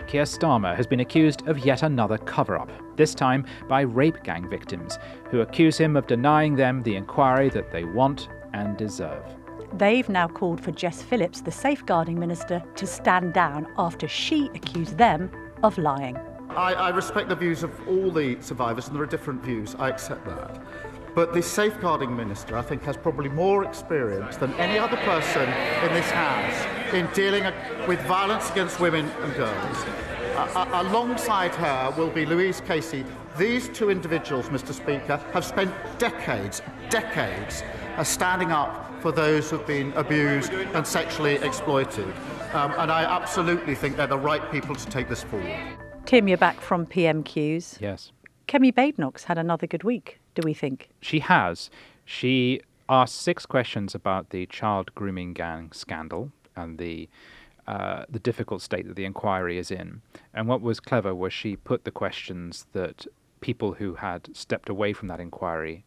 Keir Starmer has been accused of yet another cover-up, this time by rape gang victims, who accuse him of denying them the inquiry that they want and deserve. They've now called for Jess Phillips, the safeguarding minister, to stand down after she accused them of lying. I respect the views of all the survivors, and there are different views. I accept that. But the safeguarding minister, I think, has probably more experience than any other person in this House in dealing with violence against women and girls. Alongside her will be Louise Casey. These two individuals, Mr. Speaker, have spent decades standing up for those who've been abused and sexually exploited. And I absolutely think they're the right people to take this forward. Tim, you're back from PMQs. Yes. Kemi Badenoch's had another good week, do we think? She has. She asked 6 questions about the child grooming gang scandal and the difficult state that the inquiry is in. And what was clever was she put the questions that people who had stepped away from that inquiry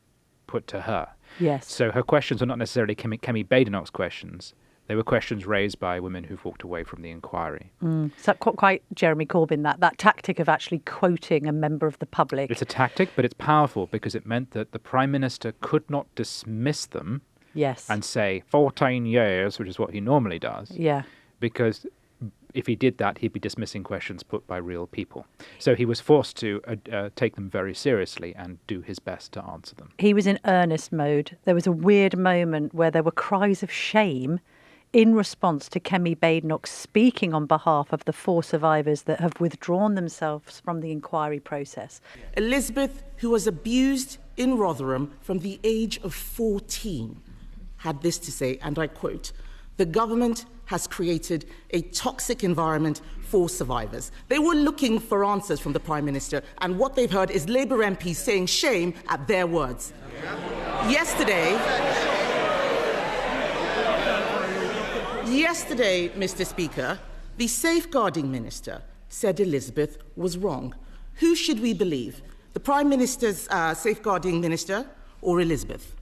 put to her. Yes. So her questions were not necessarily Kemi Badenoch's questions. They were questions raised by women who've walked away from the inquiry. So quite Jeremy Corbyn, that tactic of actually quoting a member of the public. It's a tactic, but it's powerful because it meant that the Prime Minister could not dismiss them and say 14 years, which is what he normally does. Yeah. Because if he did that, he'd be dismissing questions put by real people. So he was forced to take them very seriously and do his best to answer them. He was in earnest mode. There was a weird moment where there were cries of shame in response to Kemi Badenoch speaking on behalf of the 4 survivors that have withdrawn themselves from the inquiry process. Elizabeth, who was abused in Rotherham from the age of 14, had this to say, and I quote, "The government has created a toxic environment for survivors." They were looking for answers from the Prime Minister, and what they've heard is Labour MPs saying shame at their words. Yesterday, Mr. Speaker, the safeguarding minister said Elizabeth was wrong. Who should we believe? The Prime Minister's safeguarding minister or Elizabeth?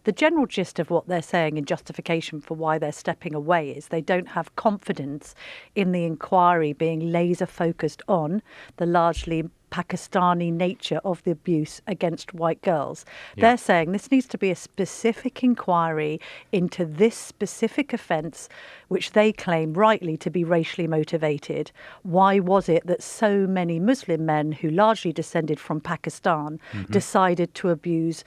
The general gist of what they're saying in justification for why they're stepping away is they don't have confidence in the inquiry being laser focused on the largely Pakistani nature of the abuse against white girls. Yeah. They're saying this needs to be a specific inquiry into this specific offence, which they claim rightly to be racially motivated. Why was it that so many Muslim men who largely descended from Pakistan decided to abuse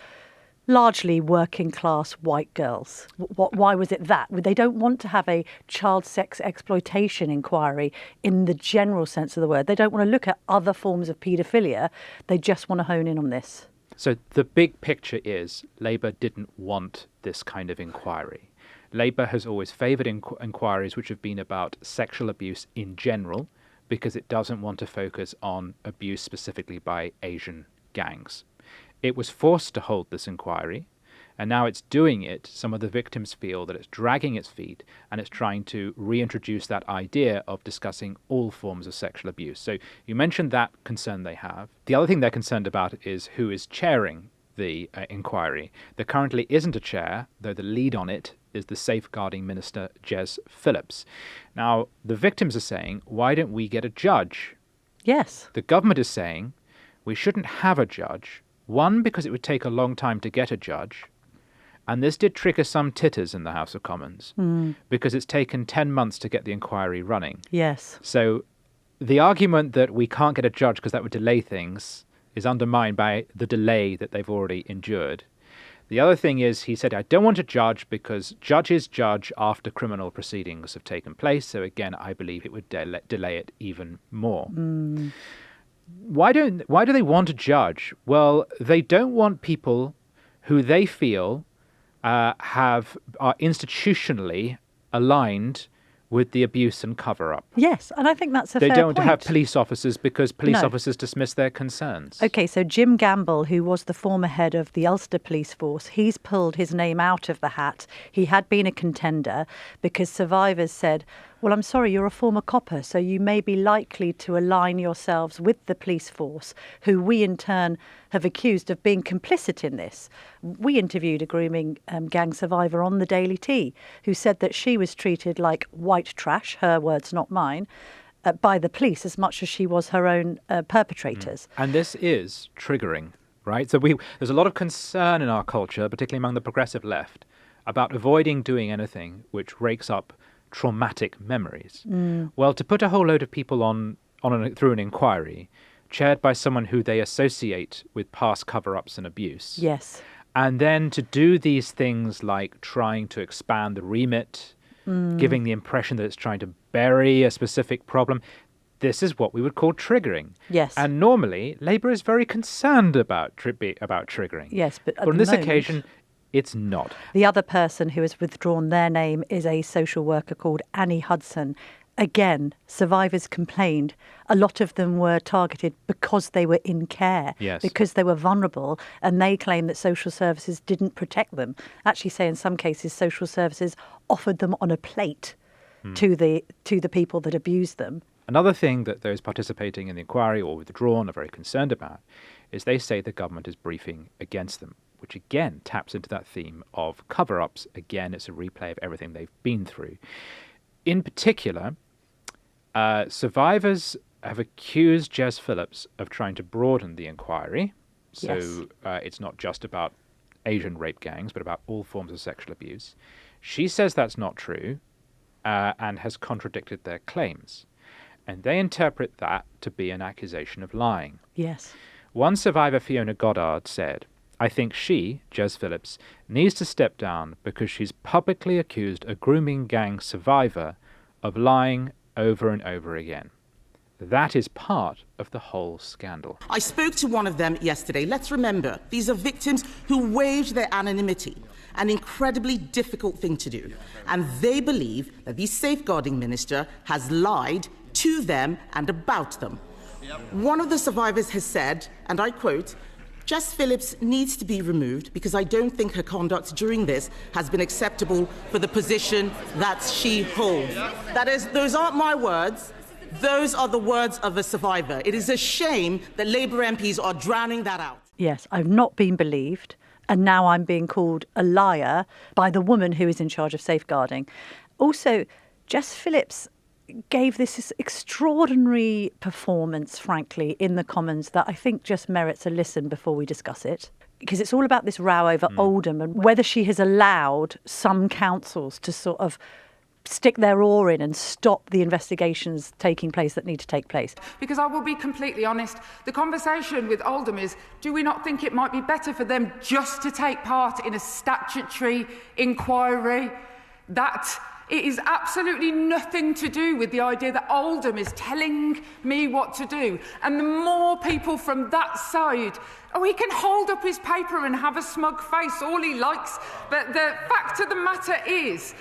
largely working class white girls? Why was it that? They don't want to have a child sex exploitation inquiry in the general sense of the word. They don't want to look at other forms of paedophilia. They just want to hone in on this. So the big picture is Labour didn't want this kind of inquiry. Labour has always favoured inquiries which have been about sexual abuse in general because it doesn't want to focus on abuse specifically by Asian gangs. It was forced to hold this inquiry, and now it's doing it. Some of the victims feel that it's dragging its feet, and it's trying to reintroduce that idea of discussing all forms of sexual abuse. So you mentioned that concern they have. The other thing they're concerned about is who is chairing the inquiry. There currently isn't a chair, though the lead on it is the safeguarding minister, Jess Phillips. Now, the victims are saying, why don't we get a judge? Yes. The government is saying, we shouldn't have a judge. One, because it would take a long time to get a judge. And this did trigger some titters in the House of Commons because it's taken 10 months to get the inquiry running. Yes. So the argument that we can't get a judge because that would delay things is undermined by the delay that they've already endured. The other thing is he said, I don't want a judge because judges judge after criminal proceedings have taken place. So again, I believe it would delay it even more. Why do they want a judge? Well, they don't want people who they feel are institutionally aligned with the abuse and cover-up. Yes, and I think that's a fair point. They don't have police officers because police officers dismiss their concerns. OK, so Jim Gamble, who was the former head of the Ulster Police Force, he's pulled his name out of the hat. He had been a contender because survivors said, well, I'm sorry, you're a former copper, so you may be likely to align yourselves with the police force, who we in turn have accused of being complicit in this. We interviewed a grooming gang survivor on the Daily Tea who said that she was treated like white trash, her words, not mine, by the police as much as she was her own perpetrators. And this is triggering, right? So there's a lot of concern in our culture, particularly among the progressive left, about avoiding doing anything which rakes up traumatic memories. Well, to put a whole load of people through an inquiry chaired by someone who they associate with past cover-ups and abuse. Yes. And then to do these things like trying to expand the remit, giving the impression that it's trying to bury a specific problem, this is what we would call triggering. Yes. And normally, Labour is very concerned about triggering. Yes, but on this occasion, it's not. The other person who has withdrawn their name is a social worker called Annie Hudson. Again, survivors complained. A lot of them were targeted because they were in care, because they were vulnerable, and they claim that social services didn't protect them. Actually say in some cases social services offered them on a plate to the people that abused them. Another thing that those participating in the inquiry or withdrawn are very concerned about is they say the government is briefing against them, which again taps into that theme of cover-ups. Again, it's a replay of everything they've been through. In particular, survivors have accused Jess Phillips of trying to broaden the inquiry. So it's not just about Asian rape gangs, but about all forms of sexual abuse. She says that's not true and has contradicted their claims. And they interpret that to be an accusation of lying. Yes. One survivor, Fiona Goddard, said, "I think she, Jess Phillips, needs to step down because she's publicly accused a grooming gang survivor of lying over and over again. That is part of the whole scandal." I spoke to one of them yesterday. Let's remember, these are victims who waived their anonymity, an incredibly difficult thing to do. And they believe that the safeguarding minister has lied to them and about them. One of the survivors has said, and I quote, "Jess Phillips needs to be removed because I don't think her conduct during this has been acceptable for the position that she holds." That is, those aren't my words. Those are the words of a survivor. It is a shame that Labour MPs are drowning that out. Yes, I've not been believed, and now I'm being called a liar by the woman who is in charge of safeguarding. Also, Jess Phillips gave this extraordinary performance, frankly, in the Commons that I think just merits a listen before we discuss it. Because it's all about this row over Oldham and whether she has allowed some councils to sort of stick their oar in and stop the investigations taking place that need to take place. Because I will be completely honest, the conversation with Oldham is, do we not think it might be better for them just to take part in a statutory inquiry? That it is absolutely nothing to do with the idea that Oldham is telling me what to do. And the more people from that side, he can hold up his paper and have a smug face all he likes. But the fact of the matter is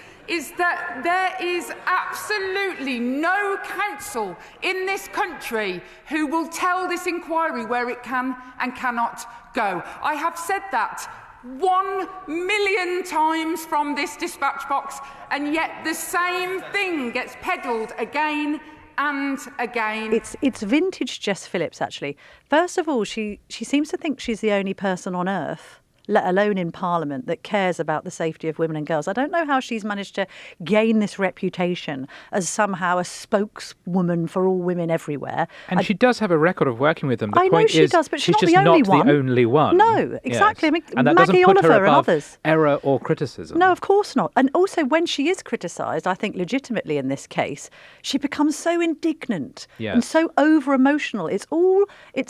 that there is absolutely no council in this country who will tell this inquiry where it can and cannot go. I have said that 1,000,000 times from this dispatch box, and yet the same thing gets peddled again and again. It's vintage Jess Phillips, actually. First of all, she seems to think she's the only person on earth, let alone in Parliament, that cares about the safety of women and girls. I don't know how she's managed to gain this reputation as somehow a spokeswoman for all women everywhere. And she does have a record of working with them. The I point know she is, does, but she's just not not the only one. No, exactly. Yes. I mean, and that Maggie doesn't put Oliver her above and others. error or criticism. No, of course not. And also, when she is criticised, I think legitimately in this case, she becomes so indignant and so over-emotional. It's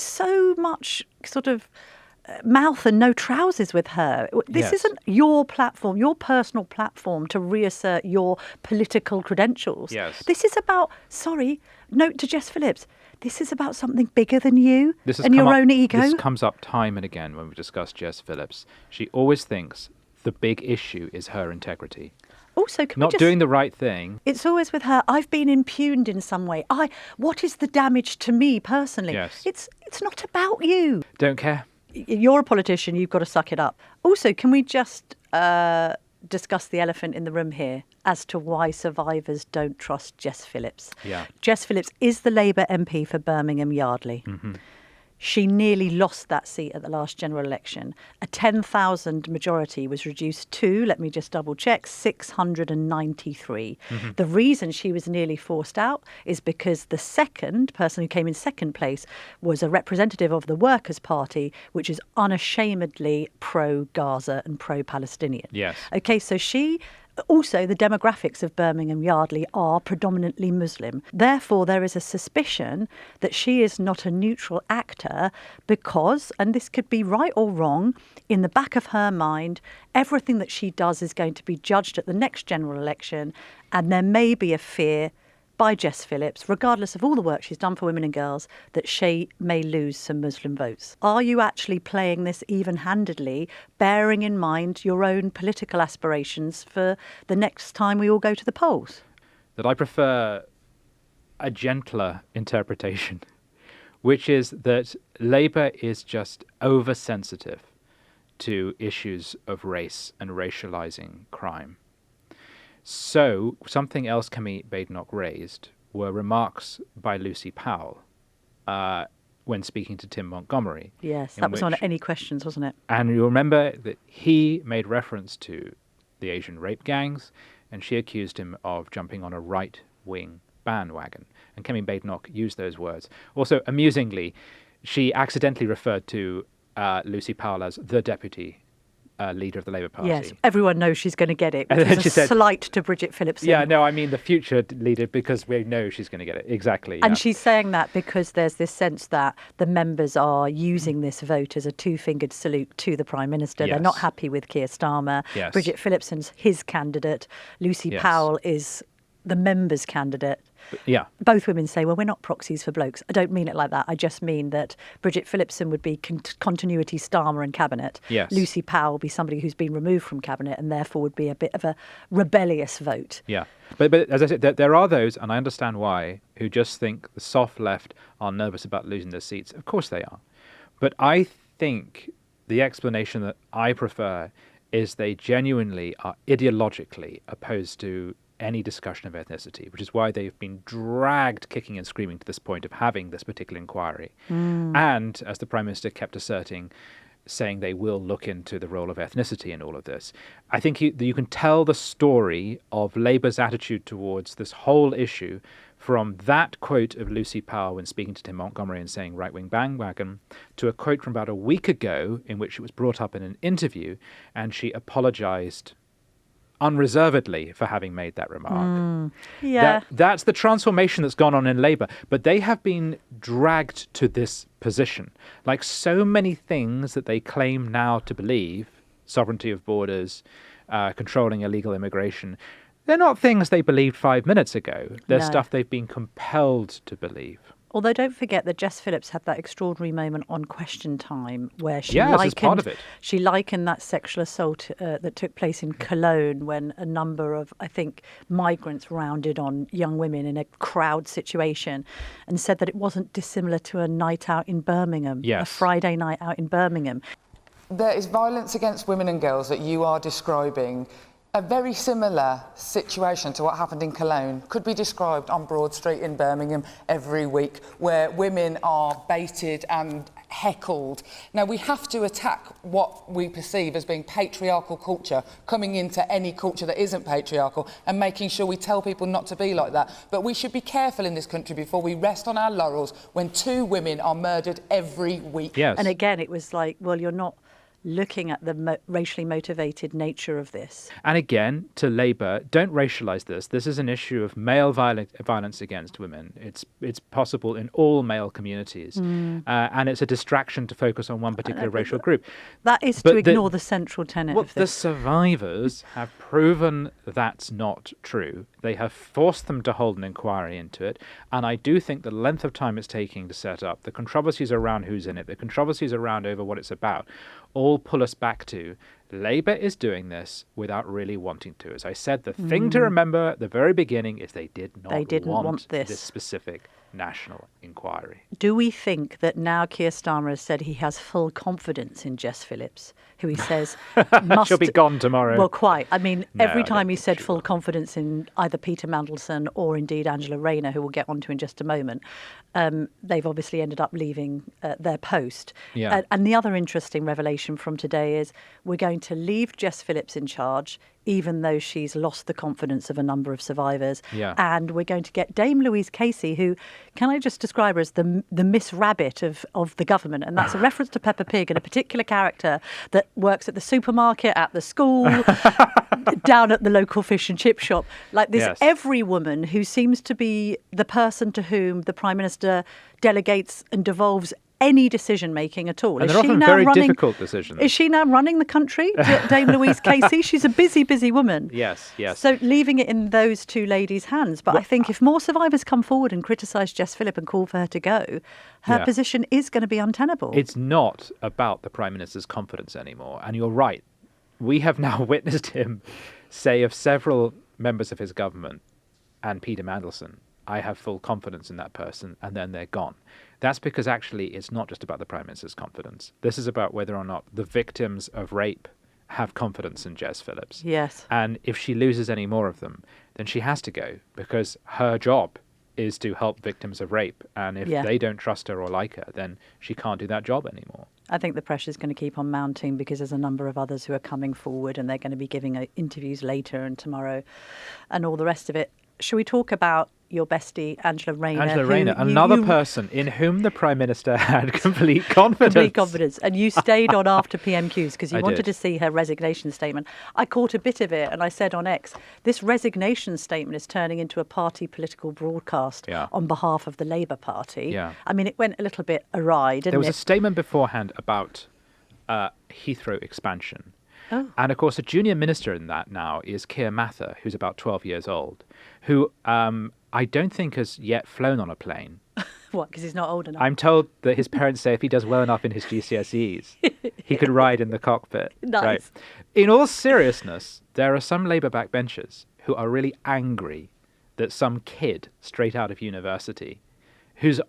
so much sort of mouth and no trousers with her. This isn't your platform, your personal platform to reassert your political credentials. Yes. This is about, note to Jess Phillips, this is about something bigger than you and your own ego. This comes up time and again when we discuss Jess Phillips. She always thinks the big issue is her integrity. Also, doing the right thing. It's always with her, I've been impugned in some way. What is the damage to me personally? Yes. It's not about you. Don't care. You're a politician, you've got to suck it up. Also, can we just discuss the elephant in the room here as to why survivors don't trust Jess Phillips? Yeah. Jess Phillips is the Labour MP for Birmingham Yardley. Mm-hmm. She nearly lost that seat at the last general election. A 10,000 majority was reduced to, let me just double check, 693. The reason she was nearly forced out is because the second person who came in second place was a representative of the Workers' Party, which is unashamedly pro-Gaza and pro-Palestinian. Yes. Okay, so also, the demographics of Birmingham Yardley are predominantly Muslim. Therefore, there is a suspicion that she is not a neutral actor because, and this could be right or wrong, in the back of her mind, everything that she does is going to be judged at the next general election, and there may be a fear by Jess Phillips, regardless of all the work she's done for women and girls, that she may lose some Muslim votes. Are you actually playing this even-handedly, bearing in mind your own political aspirations for the next time we all go to the polls? That I prefer a gentler interpretation, which is that Labour is just oversensitive to issues of race and racialising crime. So, something else Kemi Badenoch raised were remarks by Lucy Powell when speaking to Tim Montgomery. Yes, that was on Any Questions, wasn't it? And you'll remember that he made reference to the Asian rape gangs, and she accused him of jumping on a right-wing bandwagon. And Kemi Badenoch used those words. Also, amusingly, she accidentally referred to Lucy Powell as the deputy leader of the Labour Party. Yes, everyone knows she's going to get it, which And then is she a said, slight to Bridget Phillips. Yeah, no, I mean the future leader, because we know she's going to get it. Exactly. And yeah. she's saying that because there's this sense that the members are using this vote as a two-fingered salute to the Prime Minister. They're not happy with Keir Starmer. Yes. Bridget Phillipson's his candidate. Lucy Powell is the members' candidate. Yeah. Both women say, well, we're not proxies for blokes. I don't mean it like that. I just mean that Bridget Phillipson would be continuity Starmer and Cabinet. Yes. Lucy Powell would be somebody who's been removed from Cabinet and therefore would be a bit of a rebellious vote. Yeah. But as I said, there are those, and I understand why, who just think the soft left are nervous about losing their seats. Of course they are. But I think the explanation that I prefer is they genuinely are ideologically opposed to any discussion of ethnicity, which is why they've been dragged kicking and screaming to this point of having this particular inquiry. And, as the Prime Minister kept asserting, saying they will look into the role of ethnicity in all of this. I think you can tell the story of Labour's attitude towards this whole issue from that quote of Lucy Powell when speaking to Tim Montgomery and saying right-wing bandwagon to a quote from about a week ago in which it was brought up in an interview and she apologised unreservedly for having made that remark. That's the transformation that's gone on in Labour. But they have been dragged to this position. Like so many things that they claim now to believe, sovereignty of borders, controlling illegal immigration, they're not things they believed 5 minutes ago. They're stuff they've been compelled to believe. Although don't forget that Jess Phillips had that extraordinary moment on Question Time where she she likened that sexual assault that took place in Cologne when a number of, I think, migrants rounded on young women in a crowd situation and said that it wasn't dissimilar to a night out in Birmingham, a Friday night out in Birmingham. There is violence against women and girls that you are describing. A very similar situation to what happened in Cologne could be described on Broad Street in Birmingham every week, where women are baited and heckled. Now, we have to attack what we perceive as being patriarchal culture, coming into any culture that isn't patriarchal and making sure we tell people not to be like that. But we should be careful in this country before we rest on our laurels when 2 women are murdered every week. Yes. And again, it was like, well, you're not looking at the racially motivated nature of this. And again, to Labour, don't racialise this. This is an issue of male violence against women. It's possible in all male communities. And it's a distraction to focus on one particular racial group. That is to ignore the central tenet of this. The survivors have proven that's not true. They have forced them to hold an inquiry into it. And I do think the length of time it's taking to set up, the controversies around who's in it, the controversies around over what it's about, all pull us back to Labour is doing this without really wanting to. As I said, the thing to remember at the very beginning is they didn't want this specific national inquiry. Do we think that now Keir Starmer has said he has full confidence in Jess Phillips, who he says must... She'll be gone tomorrow. Well, quite. I mean, No, every I time don't he think said she full will. confidence in either Peter Mandelson or indeed Angela Rayner, who we'll get onto in just a moment, they've obviously ended up leaving their post. Yeah. And the other interesting revelation from today is we're going to leave Jess Phillips in charge, even though she's lost the confidence of a number of survivors. Yeah. And we're going to get Dame Louise Casey, who, can I just describe her as the Miss Rabbit of the government? And that's a reference to Peppa Pig and a particular character that works at the supermarket, at the school, down at the local fish and chip shop. Like this Yes. every woman who seems to be the person to whom the Prime Minister delegates and devolves any decision making at all. And Is they're she often now very running, difficult decisions. Is she now running the country, Dame Louise Casey? She's a busy woman. Yes, yes. So leaving it in those two ladies' hands. But I think if more survivors come forward and criticise Jess Phillips and call for her to go, her Yeah. position is going to be untenable. It's not about the Prime Minister's confidence anymore. And you're right. We have now witnessed him say of several members of his government and Peter Mandelson, I have full confidence in that person, and then they're gone. That's because actually it's not just about the Prime Minister's confidence. This is about whether or not the victims of rape have confidence in Jess Phillips. Yes. And if she loses any more of them, then she has to go, because her job is to help victims of rape. And if Yeah. they don't trust her or like her, then she can't do that job anymore. I think the pressure is going to keep on mounting because there's a number of others who are coming forward and they're going to be giving interviews later and tomorrow and all the rest of it. Shall we talk about your bestie, Angela Rayner? Angela who Rayner, another person in whom the Prime Minister had complete confidence. Complete confidence. And you stayed on after PMQs because you I wanted did. to see her resignation statement. I caught a bit of it and I said on X, this resignation statement is turning into a party political broadcast Yeah. on behalf of the Labour Party. Yeah. I mean, it went a little bit awry, didn't There was it? a statement beforehand about Heathrow expansion. Oh. And of course, a junior minister in that now is Keir Mather, who's about 12 years old, who I don't think has yet flown on a plane. What, because he's not old enough? I'm told that his parents say if he does well enough in his GCSEs, he could ride in the cockpit. Nice. Right. In all seriousness, there are some Labour backbenchers who are really angry that some kid straight out of university who's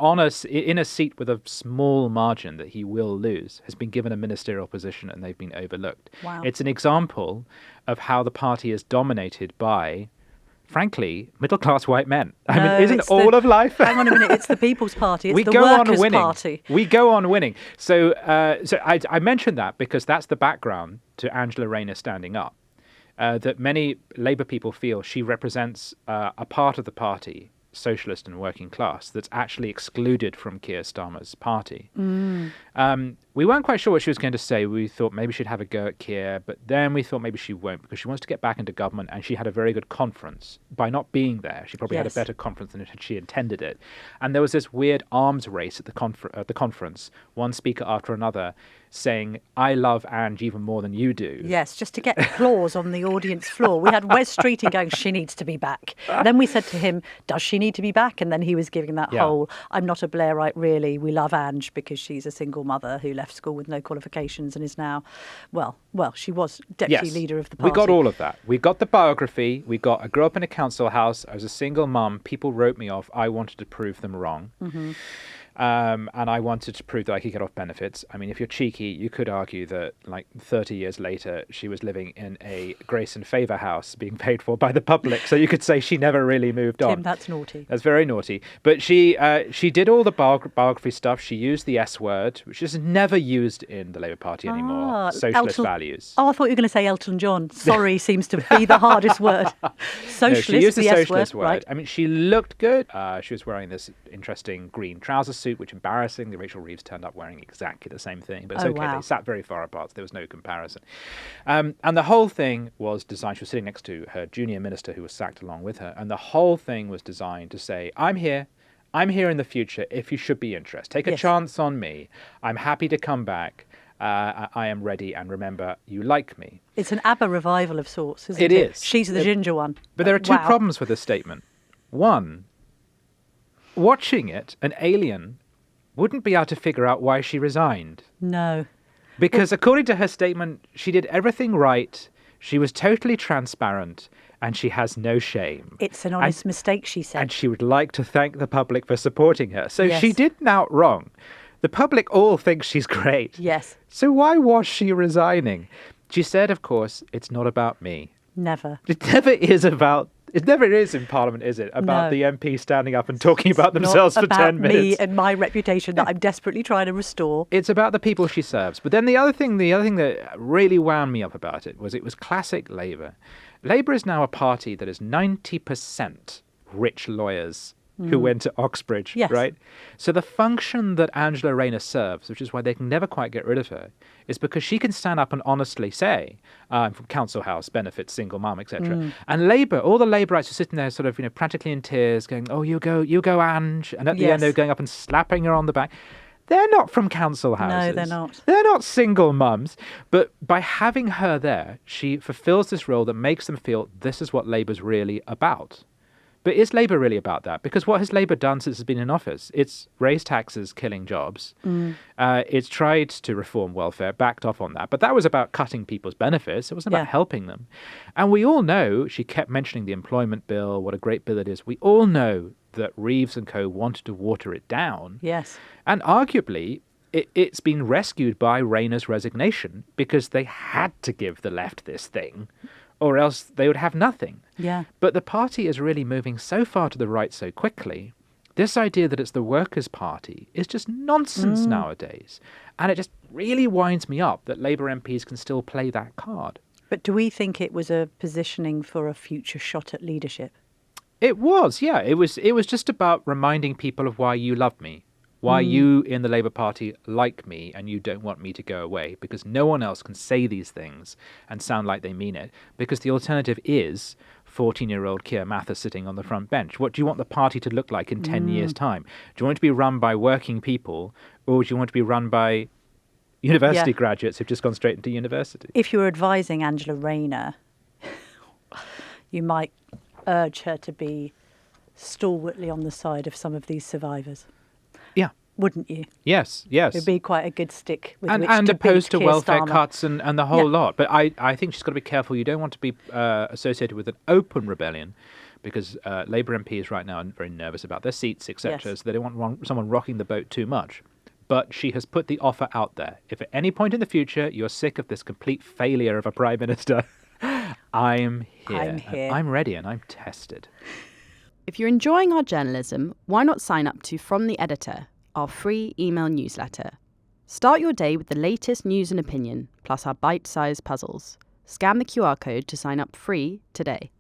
in a seat with a small margin that he will lose, has been given a ministerial position and they've been overlooked. Wow. It's an example of how the party is dominated by, frankly, middle-class white men. I No, mean, isn't it's all of life? Hang on a minute, it's the People's Party. It's we the go on Workers' winning. Party. We go on winning. So I mentioned that because that's the background to Angela Rayner standing up. That many Labour people feel she represents a part of the party, socialist and working class, that's actually excluded from Keir Starmer's party. We weren't quite sure what she was going to say. We thought maybe she'd have a go at Keir, but then we thought maybe she won't because she wants to get back into government, and she had a very good conference. By not being there, she probably had a Yes. better conference than she intended it. And there was this weird arms race at the conference, one speaker after another saying, I love Ange even more than you do. Yes, just to get applause on the audience floor. We had Wes Streeting going, she needs to be back. Then we said to him, does she need to be back? And then he was giving that Yeah. whole, I'm not a Blairite really. We love Ange because she's a single mother who left school with no qualifications and is now, well, she was deputy leader of the party. We got all of that. We got the biography. We got, I grew up in a council house. I was a single mum. People wrote me off. I wanted to prove them wrong. Mm-hmm. And I wanted to prove that I could get off benefits. I mean, if you're cheeky, you could argue that like 30 years later, she was living in a grace and favour house being paid for by the public. So you could say she never really moved on. Tim, that's naughty. That's very naughty. But she did all the biography stuff. She used the S word, which is never used in the Labour Party anymore. Socialist values. Oh, I thought you were going to say Elton John. Sorry seems to be the hardest word. Socialist, No, she used the S socialist word. Right. I mean, she looked good. She was wearing this interesting green trouser suit, which embarrassingly Rachel Reeves turned up wearing exactly the same thing. But it's Oh, okay. wow. They sat very far apart, so there was no comparison. And the whole thing was designed. She was sitting next to her junior minister who was sacked along with her. And the whole thing was designed to say, I'm here in the future if you should be interested. Take a Yes. chance on me. I'm happy to come back. I am ready, and remember, you like me. It's an ABBA revival of sorts, isn't it? It is. She's the ginger one. But there are two Wow. problems with this statement. One, watching it, an alien wouldn't be able to figure out why she resigned. No. Because according to her statement, she did everything right, she was totally transparent, and she has no shame. It's an honest mistake, she said. And she would like to thank the public for supporting her. So Yes. she didn't out wrong. The public all think she's great. Yes. So why was she resigning? She said, of course, it's not about me. Never. It never is in Parliament, is it? About No. the MP standing up and talking about themselves Not for 10 minutes. about me and my reputation that I'm desperately trying to restore. It's about the people she serves. But then the other thing that really wound me up about it was classic Labour. Labour is now a party that is 90% rich lawyers who went to Oxbridge, Yes. right? So the function that Angela Rayner serves, which is why they can never quite get rid of her, is because she can stand up and honestly say, I'm from Council House, benefits, single mum, etc. And Labour, all the Labourites are sitting there sort of, practically in tears going, oh, you go, Ange. And at the Yes. end, they're going up and slapping her on the back. They're not from council houses. No, they're not. They're not single mums. But by having her there, she fulfills this role that makes them feel this is what Labour's really about. But is Labour really about that? Because what has Labour done since it's been in office? It's raised taxes, killing jobs. It's tried to reform welfare, backed off on that. But that was about cutting people's benefits. It wasn't about helping them. And we all know, she kept mentioning the employment bill, what a great bill it is. We all know that Reeves and co wanted to water it down. Yes. And arguably, it's been rescued by Rayner's resignation because they had to give the left this thing, or else they would have nothing. Yeah. But the party is really moving so far to the right so quickly. This idea that it's the Workers' Party is just nonsense nowadays. And it just really winds me up that Labour MPs can still play that card. But do we think it was a positioning for a future shot at leadership? It was, yeah. It was just about reminding people of why you love me. Why you in the Labour Party like me and you don't want me to go away, because no one else can say these things and sound like they mean it, because the alternative is 14-year-old Keir Mathers sitting on the front bench. What do you want the party to look like in 10 years' time? Do you want it to be run by working people, or do you want it to be run by university graduates who've just gone straight into university? If you were advising Angela Rayner, you might urge her to be stalwartly on the side of some of these survivors. Yeah. Wouldn't you? Yes, yes. It'd be quite a good stick with which and to beat opposed to Keir welfare Starmer. cuts and the whole lot. But I think she's got to be careful. You don't want to be associated with an open rebellion, because Labour MPs right now are very nervous about their seats, etc. Yes. So they don't want someone rocking the boat too much. But she has put the offer out there. If at any point in the future you're sick of this complete failure of a Prime Minister, I'm here. I'm here. And I'm ready and I'm tested. If you're enjoying our journalism, why not sign up to From the Editor, our free email newsletter? Start your day with the latest news and opinion, plus our bite-sized puzzles. Scan the QR code to sign up free today.